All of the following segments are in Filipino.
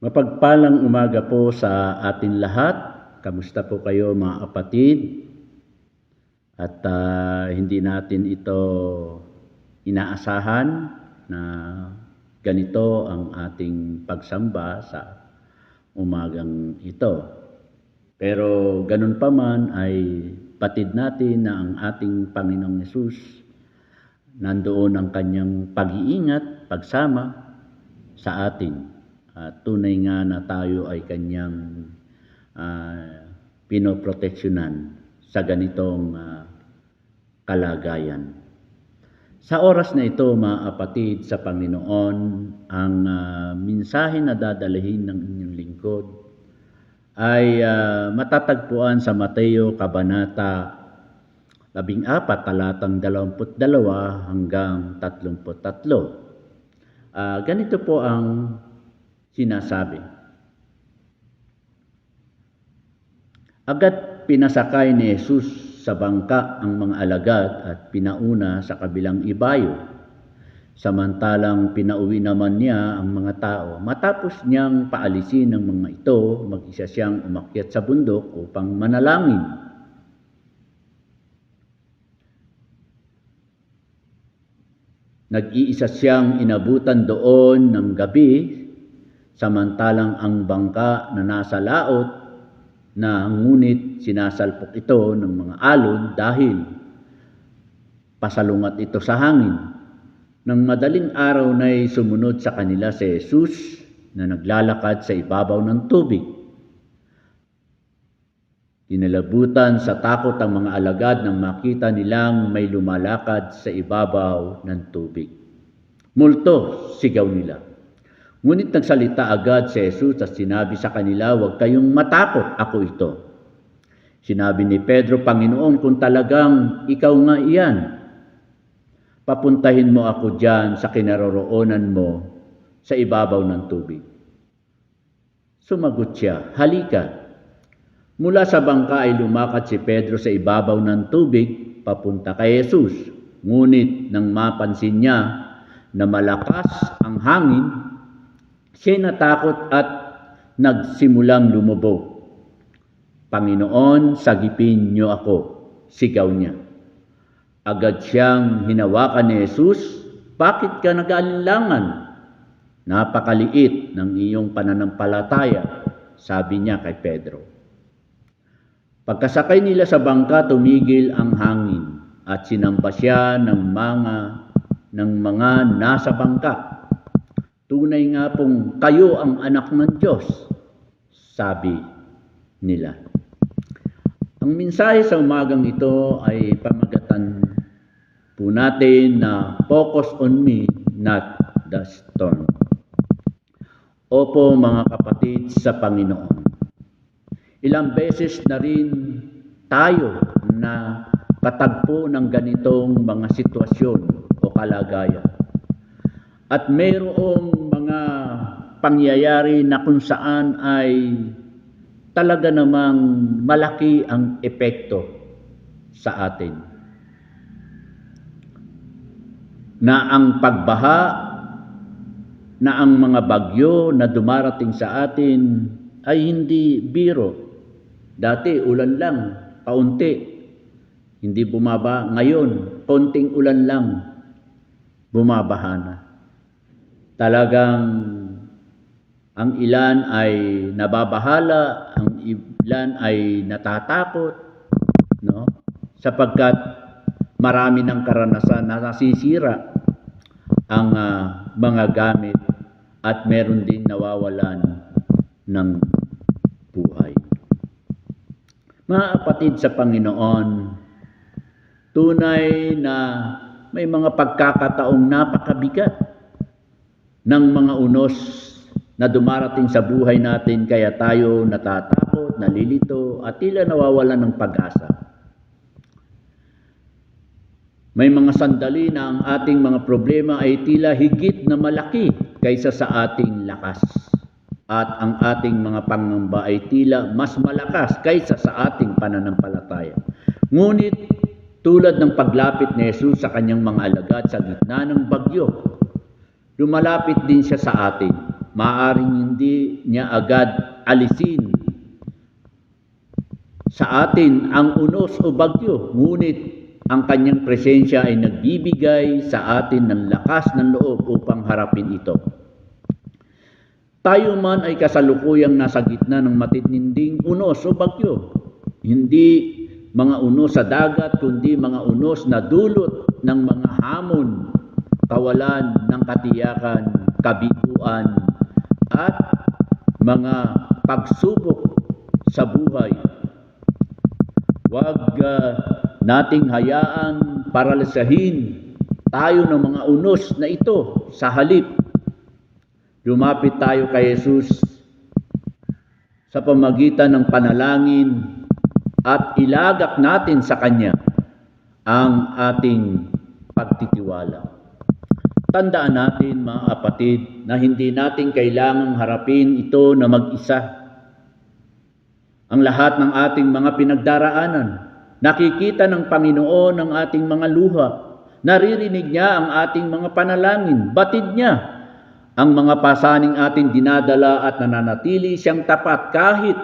Mapagpalang umaga po sa atin lahat. Kamusta po kayo mga kapatid? At hindi natin ito inaasahan na ganito ang ating pagsamba sa umagang ito. Pero ganun pa man ay patid natin na ang ating Panginoong Hesus nandoon ang kanyang pag-iingat, pagsama sa atin. Tunay nga na tayo ay kanyang pinoproteksyonan sa ganitong kalagayan. Sa oras na ito, mga kapatid sa Panginoon, ang mensahe na dadalhin ng inyong lingkod ay matatagpuan sa Mateo Kabanata 14, talatang 22 hanggang 33. Ganito po ang sinasabi. Agad pinasakay ni Jesus sa bangka ang mga alagad at pinauna sa kabilang ibayo. Samantalang pinauwi naman niya ang mga tao. Matapos niyang paalisin ng mga ito, mag-isa siyang umakyat sa bundok upang manalangin. Nag-iisa siyang inabutan doon ng gabi, samantalang ang bangka na nasa laot na ngunit sinasalpok ito ng mga alon dahil pasalungat ito sa hangin. Nang madaling araw na'y sumunod sa kanila si Jesus na naglalakad sa ibabaw ng tubig. Kinalabutan sa takot ang mga alagad nang makita nilang may lumalakad sa ibabaw ng tubig. Multo, sigaw nila. Ngunit nagsalita agad si Jesus at sinabi sa kanila, "Huwag kayong matakot, ako ito." Sinabi ni Pedro, "Panginoon, kung talagang ikaw nga iyan, papuntahin mo ako diyan sa kinaroroonan mo sa ibabaw ng tubig." Sumagot siya, "Halika." Mula sa bangka ay lumakad si Pedro sa ibabaw ng tubig papunta kay Jesus. Ngunit nang mapansin niya na malakas ang hangin, siya'y natakot at nagsimulang lumubog. "Panginoon, sagipin niyo ako," sigaw niya. Agad siyang hinawakan ni Jesus. "Bakit ka nag-aalinlangan? Napakaliit ng iyong pananampalataya," sabi niya kay Pedro. Pagkasakay nila sa bangka, tumigil ang hangin at sinamba siya ng mga nasa bangka. "Tunay nga pong kayo ang anak ng Diyos," sabi nila. Ang mensahe sa umagang ito ay pamagatan po natin na focus on me, not the storm. Opo mga kapatid sa Panginoon, ilang beses na rin tayo na katagpo ng ganitong mga sitwasyon o kalagayan. At mayroong mga pangyayari na kung saan ay talaga namang malaki ang epekto sa atin. Na ang pagbaha, na ang mga bagyo na dumarating sa atin ay hindi biro. Dati ulan lang, kaunti, hindi bumaba. Ngayon, konting ulan lang, bumabaha na. Talagang ang ilan ay nababahala, ang ilan ay natatakot, no? Sapagkat marami ng karanasan na nasisira ang mga gamit at meron din nawawalan ng buhay. Mga kapatid sa Panginoon, tunay na may mga pagkakataong napakabigat ng mga unos na dumarating sa buhay natin kaya tayo natatakot, nalilito at tila nawawalan ng pag-asa. May mga sandali na ang ating mga problema ay tila higit na malaki kaysa sa ating lakas. At ang ating mga pangamba ay tila mas malakas kaysa sa ating pananampalataya. Ngunit tulad ng paglapit ni Jesus sa kanyang mga alagad sa gitna ng bagyo, lumalapit din siya sa atin maaaring hindi niya agad alisin sa atin ang unos o bagyo, ngunit ang kanyang presensya ay nagbibigay sa atin ng lakas ng loob upang harapin ito. Tayo man ay kasalukuyang nasa gitna ng matitinding unos o bagyo. Hindi mga unos sa dagat, kundi mga unos na dulot ng mga hamon, kawalan ng katiyakan, kabiguan, at mga pagsubok sa buhay. Huwag nating hayaang paralisahin tayo ng mga unos na ito. Sa halip, lumapit tayo kay Jesus sa pamagitan ng panalangin at ilagak natin sa Kanya ang ating pagtitiwala. Tandaan natin, mga kapatid, na hindi natin kailangang harapin ito na mag-isa. Ang lahat ng ating mga pinagdaraanan, nakikita ng Panginoon ang ating mga luha, naririnig niya ang ating mga panalangin, batid niya ang mga pasaning ating dinadala at nananatili siyang tapat kahit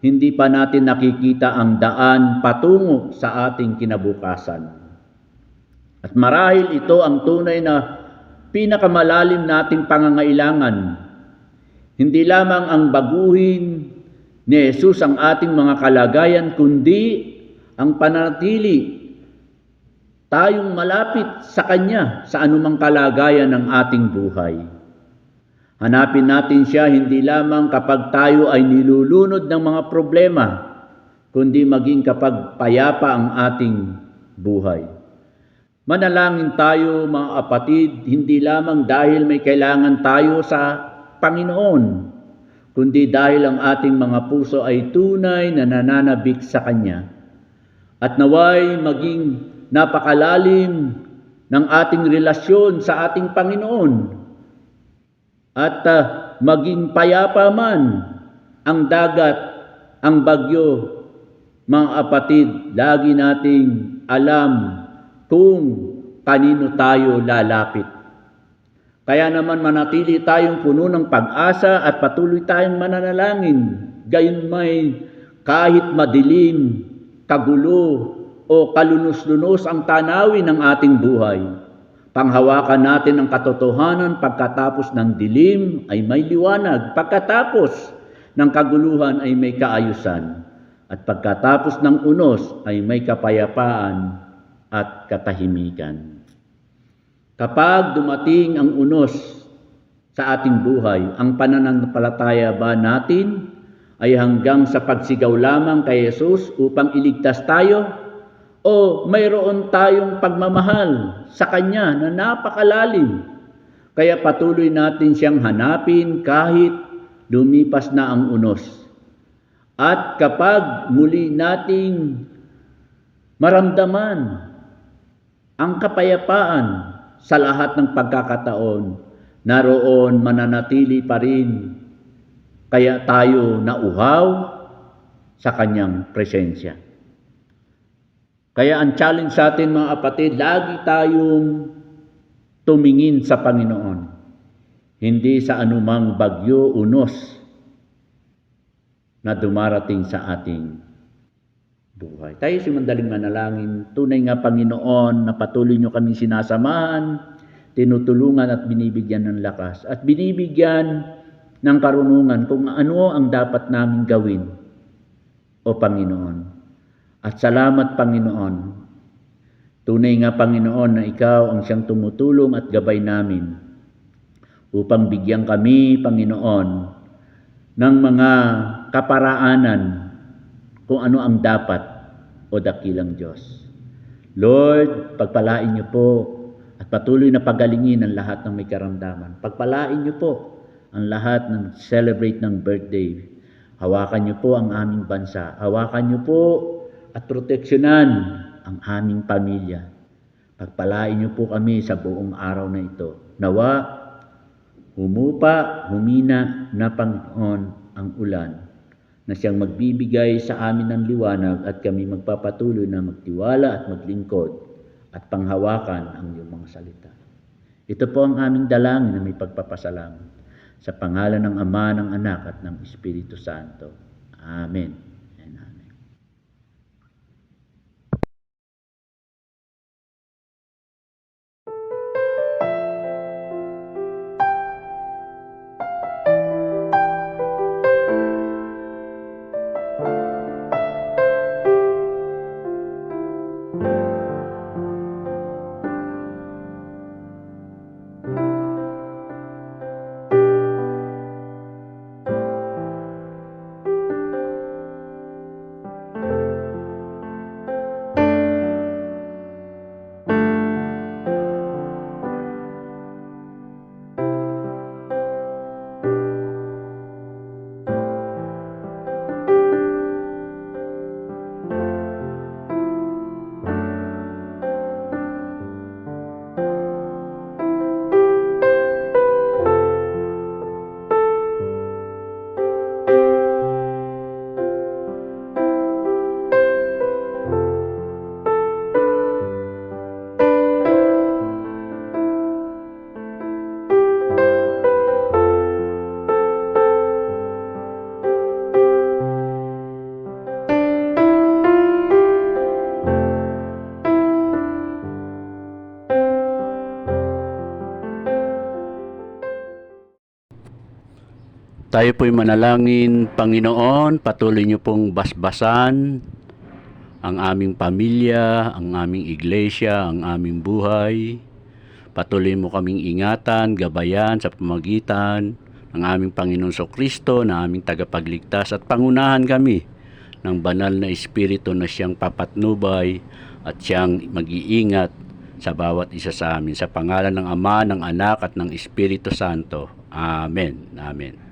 hindi pa natin nakikita ang daan patungo sa ating kinabukasan. At marahil ito ang tunay na pinakamalalim nating pangangailangan. Hindi lamang ang baguhin ni Jesus ang ating mga kalagayan, kundi ang panatili tayong malapit sa Kanya sa anumang kalagayan ng ating buhay. Hanapin natin siya hindi lamang kapag tayo ay nilulunod ng mga problema, kundi maging kapag payapa ang ating buhay. Manalangin tayo, mga kapatid, hindi lamang dahil may kailangan tayo sa Panginoon, kundi dahil ang ating mga puso ay tunay na nananabik sa Kanya. At naway maging napakalalim ng ating relasyon sa ating Panginoon. At maging payapa man ang dagat, ang bagyo, mga kapatid, lagi nating alam kung kanino tayo lalapit. Kaya naman manatili tayong puno ng pag-asa at patuloy tayong mananalangin. Gayunmay kahit madilim, kagulo o kalunos-lunos ang tanawin ng ating buhay, panghawakan natin ang katotohanan, pagkatapos ng dilim ay may liwanag, pagkatapos ng kaguluhan ay may kaayusan, at pagkatapos ng unos ay may kapayapaan at katahimikan. Kapag dumating ang unos sa ating buhay, ang pananampalataya ba natin ay hanggang sa pagsigaw lamang kay Jesus upang iligtas tayo? O mayroon tayong pagmamahal sa Kanya na napakalalim, kaya patuloy natin siyang hanapin kahit lumipas na ang unos. At kapag muli nating maramdaman ang kapayapaan sa lahat ng pagkakataon, naroon mananatili pa rin, kaya tayo nauhaw sa Kanyang presensya. Kaya ang challenge sa atin, mga kapatid, lagi tayong tumingin sa Panginoon. Hindi sa anumang bagyo, unos na dumarating sa ating buhay. Tayo simandaling manalangin. Tunay nga, Panginoon, na patuloy niyo kaming sinasamahan, tinutulungan at binibigyan ng lakas. At binibigyan ng karunungan kung ano ang dapat namin gawin, o Panginoon. At salamat, Panginoon. Tunay nga, Panginoon, na Ikaw ang siyang tumutulong at gabay namin upang bigyan kami, Panginoon, ng mga kaparaanan kung ano ang dapat, o dakilang Diyos. Lord, pagpalain niyo po at patuloy na pagalingin ang lahat ng may karamdaman. Pagpalain niyo po ang lahat ng celebrate ng birthday. Hawakan niyo po ang aming bansa. Hawakan niyo po at proteksyonan ang aming pamilya. Pagpalain niyo po kami sa buong araw na ito. Nawa, humina na Panginoon ang ulan na siyang magbibigay sa amin ng liwanag at kami magpapatuloy na magtiwala at maglingkod at panghawakan ang iyong mga salita. Ito po ang aming dalangin na may pagpapasalamat. Sa pangalan ng Ama, ng Anak, at ng Espiritu Santo. Amen and amen. Tayo po'y manalangin. Panginoon, patuloy niyo pong basbasan ang aming pamilya, ang aming iglesia, ang aming buhay. Patuloy mo kaming ingatan, gabayan sa pamagitan ng aming Panginoon Kristo na aming tagapagligtas, at pangunahan kami ng banal na Espiritu na siyang papatnubay at siyang mag-iingat sa bawat isa sa amin. Sa pangalan ng Ama, ng Anak, at ng Espiritu Santo. Amen. Amen.